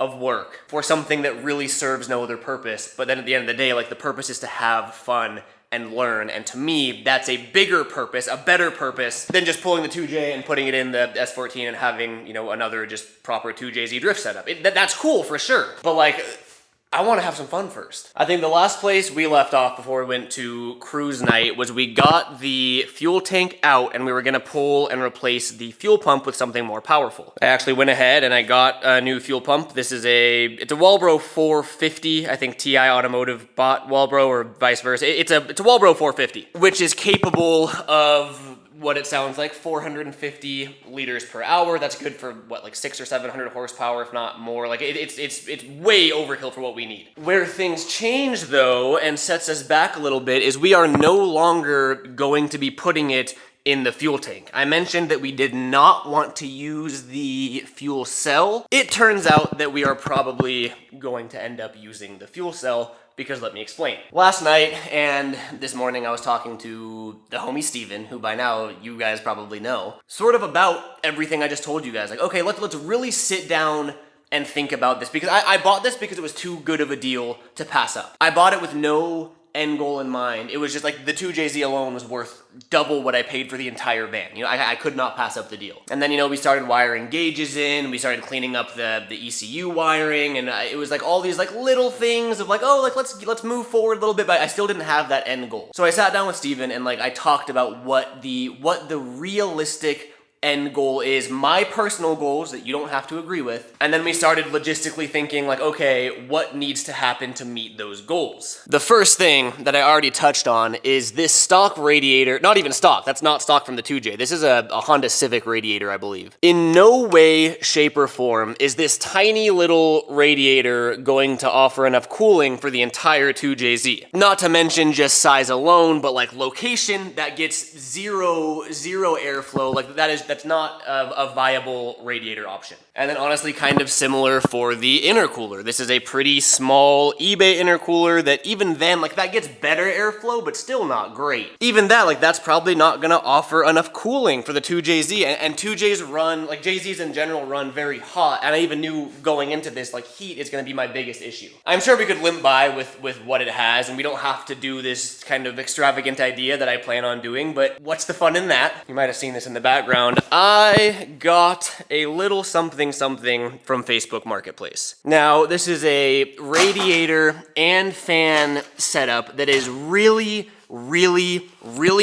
[SPEAKER 1] of work for something that really serves no other purpose. But then at the end of the day, like the purpose is to have fun and learn, and to me, that's a bigger purpose, a better purpose than just pulling the 2J and putting it in the S14 and having, you know, another just proper 2JZ drift setup. That's cool for sure, but like, I want to have some fun first. I think the last place we left off before we went to cruise night was we got the fuel tank out and we were gonna pull and replace the fuel pump with something more powerful. I actually went ahead and I got a new fuel pump. This is it's a Walbro 450. I think TI Automotive bought Walbro or vice versa. It's a Walbro 450, which is capable of what it sounds like, 450 liters per hour. That's good for what, like 600 or 700 horsepower, if not more. Like it's way overkill for what we need. Where things change though, and sets us back a little bit, is we are no longer going to be putting it in the fuel tank. I mentioned that we did not want to use the fuel cell. It turns out that we are probably going to end up using the fuel cell, because let me explain. Last night and this morning I was talking to the homie Steven, who by now you guys probably know, sort of about everything I just told you guys. Like, okay, let's really sit down and think about this, because I bought this because it was too good of a deal to pass up. I bought it with no end goal in mind. It was just like the 2JZ alone was worth double what I paid for the entire van. You know, I could not pass up the deal. And then, you know, we started wiring gauges in, we started cleaning up the ECU wiring, and it was like all these like little things of like, oh, like let's move forward a little bit, but I still didn't have that end goal. So I sat down with Steven and like I talked about what the realistic end goal is, my personal goals that you don't have to agree with. And then we started logistically thinking like, okay, what needs to happen to meet those goals? The first thing that I already touched on is this stock radiator, not even stock, that's not stock from the 2J. This is a Honda Civic radiator, I believe. In no way, shape, or form is this tiny little radiator going to offer enough cooling for the entire 2JZ. Not to mention just size alone, but like location, that gets zero airflow. Like that's not a viable radiator option. And then honestly, kind of similar for the intercooler. This is a pretty small eBay intercooler that even then, like that gets better airflow, but still not great. Even that, like that's probably not gonna offer enough cooling for the 2JZ. And 2Js run, like JZs in general run very hot. And I even knew going into this, like heat is gonna be my biggest issue. I'm sure we could limp by with what it has, and we don't have to do this kind of extravagant idea that I plan on doing, but what's the fun in that? You might have seen this in the background. I got a little something from Facebook Marketplace. Now, this is a radiator and fan setup that is really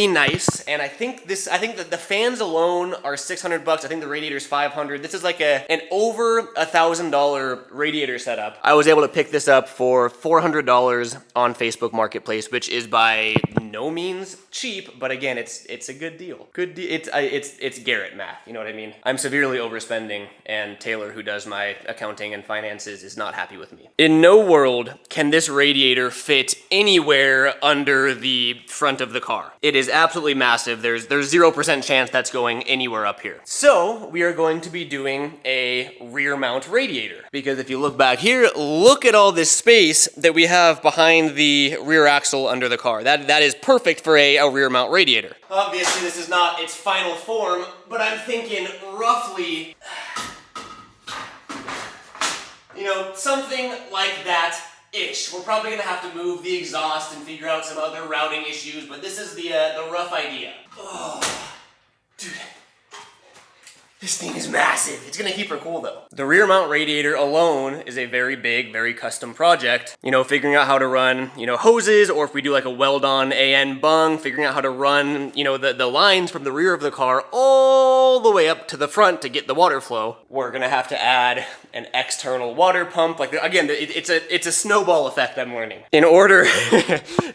[SPEAKER 1] nice, and I think that the fans alone are $600. I think the radiator's $500. This is like an over $1,000 radiator setup. I was able to pick this up for $400 on Facebook Marketplace, which is by no means cheap, but again, it's a good deal. It's Garrett math, you know what I mean? I'm severely overspending, and Taylor, who does my accounting and finances, is not happy with me. In no world can this radiator fit anywhere under the front of the car. It is absolutely massive. There's 0% chance that's going anywhere up here. So we are going to be doing a rear mount radiator, because if you look back here, look at all this space that we have behind the rear axle under the car. That is perfect for a rear mount radiator. Obviously this is not its final form, but I'm thinking roughly, you know, something like that ish. We're probably gonna have to move the exhaust and figure out some other routing issues, but this is the rough idea. Oh, dude. This thing is massive. It's gonna keep her cool though. The rear mount radiator alone is a very big, very custom project. You know, figuring out how to run, you know, hoses, or if we do like a weld-on AN bung, figuring out how to run, you know, the lines from the rear of the car all the way up to the front to get the water flow. We're gonna have to add an external water pump. Like again, it's a snowball effect I'm learning. In order,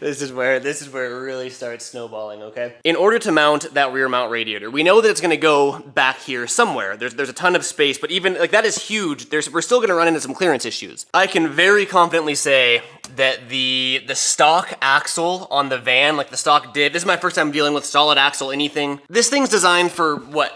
[SPEAKER 1] this is where it really starts snowballing, okay? In order to mount that rear mount radiator, we know that it's gonna go back here somewhere. There's a ton of space, but even like that is huge. We're still gonna run into some clearance issues. I can very confidently say that the stock axle on the van, like the stock div, this is my first time dealing with solid axle anything. This thing's designed for what,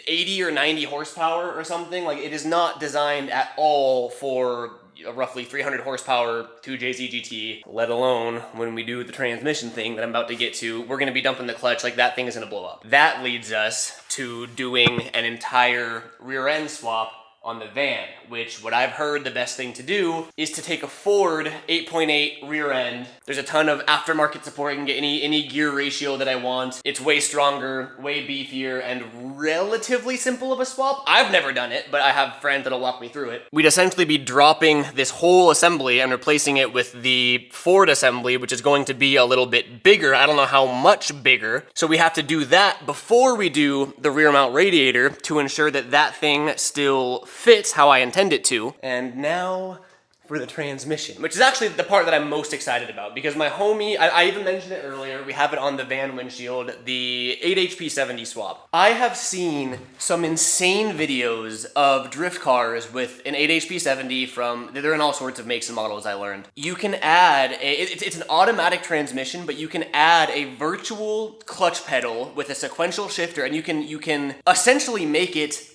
[SPEAKER 1] 80 or 90 horsepower or something? Like it is not designed at all for a roughly 300 horsepower 2JZ GT, let alone when we do the transmission thing that I'm about to get to, we're gonna be dumping the clutch, like that thing is gonna blow up. That leads us to doing an entire rear end swap on the van, which what I've heard the best thing to do is to take a Ford 8.8 rear end. There's a ton of aftermarket support. I can get any gear ratio that I want. It's way stronger, way beefier, and relatively simple of a swap. I've never done it, but I have friends that'll walk me through it. We'd essentially be dropping this whole assembly and replacing it with the Ford assembly, which is going to be a little bit bigger. I don't know how much bigger. So we have to do that before we do the rear mount radiator to ensure that that thing still fits how I intend it to. And now for the transmission, which is actually the part that I'm most excited about, because my homie, I even mentioned it earlier, we have it on the van windshield, the 8HP70 swap. I have seen some insane videos of drift cars with an 8HP70 from, they're in all sorts of makes and models I learned. You can add, it's an automatic transmission, but you can add a virtual clutch pedal with a sequential shifter, and you can essentially make it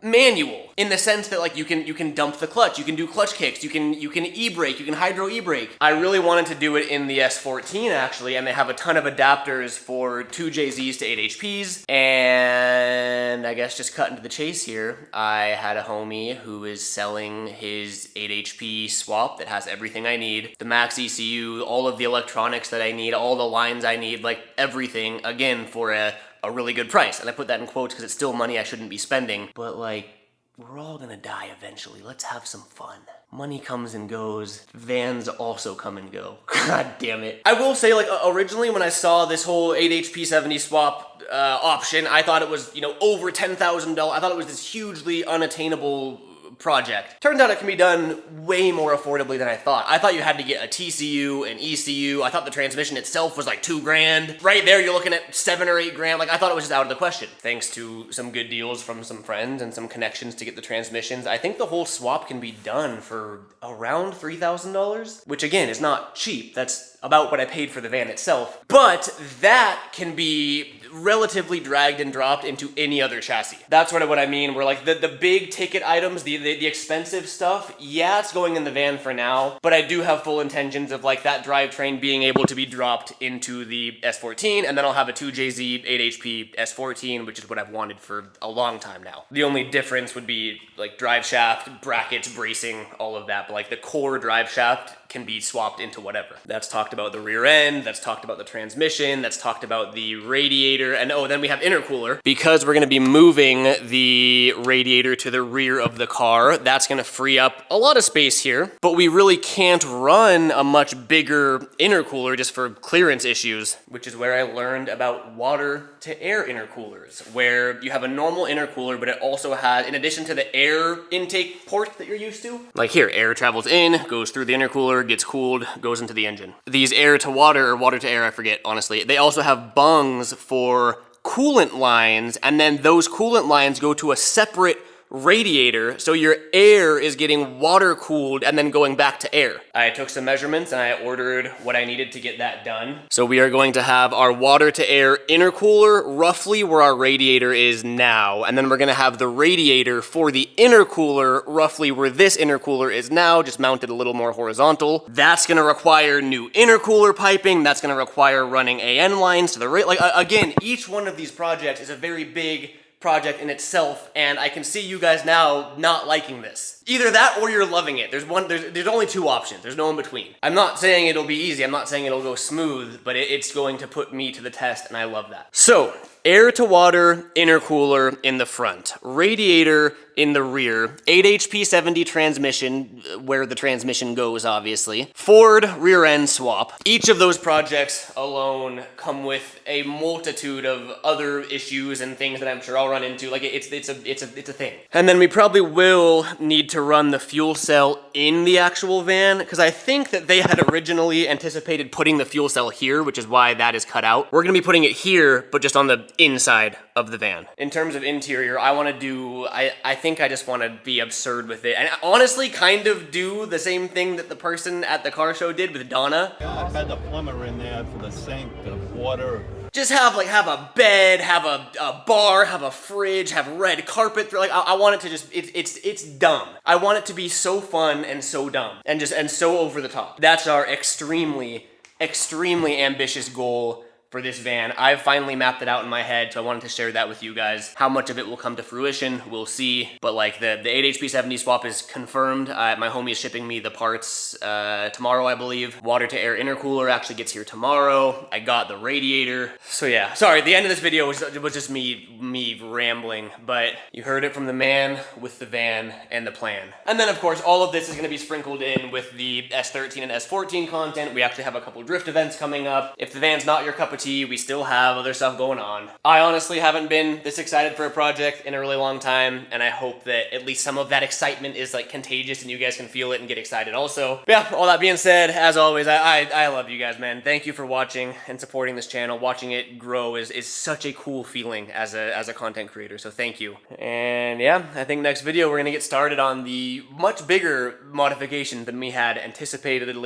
[SPEAKER 1] manual in the sense that like you can dump the clutch, you can do clutch kicks, you can e-brake, you can hydro e-brake. I really wanted to do it in the S14 actually, and they have a ton of adapters for 2JZs to 8HPs. And I guess just cutting to the chase here, I had a homie who is selling his 8HP swap that has everything I need, the max ECU, all of the electronics that I need, all the lines I need, like everything, again for a really good price. And I put that in quotes because it's still money I shouldn't be spending, but like we're all gonna die eventually. Let's have some fun. Money comes and goes. Vans also come and go. God damn it. I will say, like, originally when I saw this whole 8HP70 swap option, I thought it was, you know, over $10,000. I thought it was this hugely unattainable project. Turns out it can be done way more affordably than I thought. I thought you had to get a TCU, an ECU. I thought the transmission itself was like $2,000. Right there, you're looking at $7 or $8,000. Like, I thought it was just out of the question. Thanks to some good deals from some friends and some connections to get the transmissions, I think the whole swap can be done for around $3,000, which again is not cheap. That's about what I paid for the van itself. But that can be relatively dragged and dropped into any other chassis. That's sort of what I mean. Where like the big ticket items, the expensive stuff, yeah, it's going in the van for now, but I do have full intentions of like that drivetrain being able to be dropped into the S14, and then I'll have a 2JZ 8HP S14, which is what I've wanted for a long time now. The only difference would be like drive shaft, brackets, bracing, all of that, but like the core drive shaft can be swapped into whatever. That's talked about the rear end, that's talked about the transmission, that's talked about the radiator, and oh, then we have intercooler. Because we're gonna be moving the radiator to the rear of the car, that's gonna free up a lot of space here, but we really can't run a much bigger intercooler just for clearance issues, which is where I learned about water to air intercoolers, where you have a normal intercooler, but it also has, in addition to the air intake port that you're used to, like here, air travels in, goes through the intercooler, gets cooled, goes into the engine. These air to water, or water to air, I forget, honestly, they also have bungs for coolant lines, and then those coolant lines go to a separate radiator, so your air is getting water cooled and then going back to air. I took some measurements and I ordered what I needed to get that done. So we are going to have our water to air intercooler roughly where our radiator is now, and then we're gonna have the radiator for the intercooler roughly where this intercooler is now, just mounted a little more horizontal. That's gonna require new intercooler piping, that's gonna require running AN lines to the like again, each one of these projects is a very big project in itself, and I can see you guys now not liking this. Either that or you're loving it. There's only two options. There's no in between. I'm not saying it'll be easy. I'm not saying it'll go smooth, but it's going to put me to the test, and I love that. So, air to water intercooler in the front, radiator in the rear, 8HP70 transmission, where the transmission goes, obviously. Ford rear end swap. Each of those projects alone come with a multitude of other issues and things that I'm sure I'll run into. Like it's a thing. And then we probably will need to run the fuel cell in the actual van, because I think that they had originally anticipated putting the fuel cell here, which is why that is cut out. We're gonna be putting it here, but just on the inside of the van. In terms of interior, I want to do, I think I just want to be absurd with it, and honestly kind of do the same thing that the person at the car show did with Donna.
[SPEAKER 6] I've had the plumber in there for the sink, the water.
[SPEAKER 1] Just have a bed, have a bar, have a fridge, have red carpet. Like I want it to just, it's dumb. I want it to be so fun and so dumb and so over the top. That's our extremely ambitious goal for this van. I've finally mapped it out in my head, so I wanted to share that with you guys. How much of it will come to fruition, we'll see. But like the 8HP70 swap is confirmed. My homie is shipping me the parts tomorrow, I believe. Water to air intercooler actually gets here tomorrow. I got the radiator. So yeah, sorry, the end of this video was just me rambling, but you heard it from the man with the van and the plan. And then of course, all of this is gonna be sprinkled in with the S13 and S14 content. We actually have a couple drift events coming up. If the van's not your cup of tea, we still have other stuff going on. I honestly haven't been this excited for a project in a really long time, and I hope that at least some of that excitement is like contagious and you guys can feel it and get excited also. But yeah, all that being said, as always, I love you guys, man. Thank you for watching and supporting this channel. Watching it grow is such a cool feeling as a content creator, so thank you. And yeah, I think next video we're gonna get started on the much bigger modification than we had anticipated. So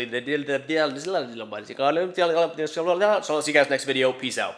[SPEAKER 1] I'll see you guys next video. Peace out.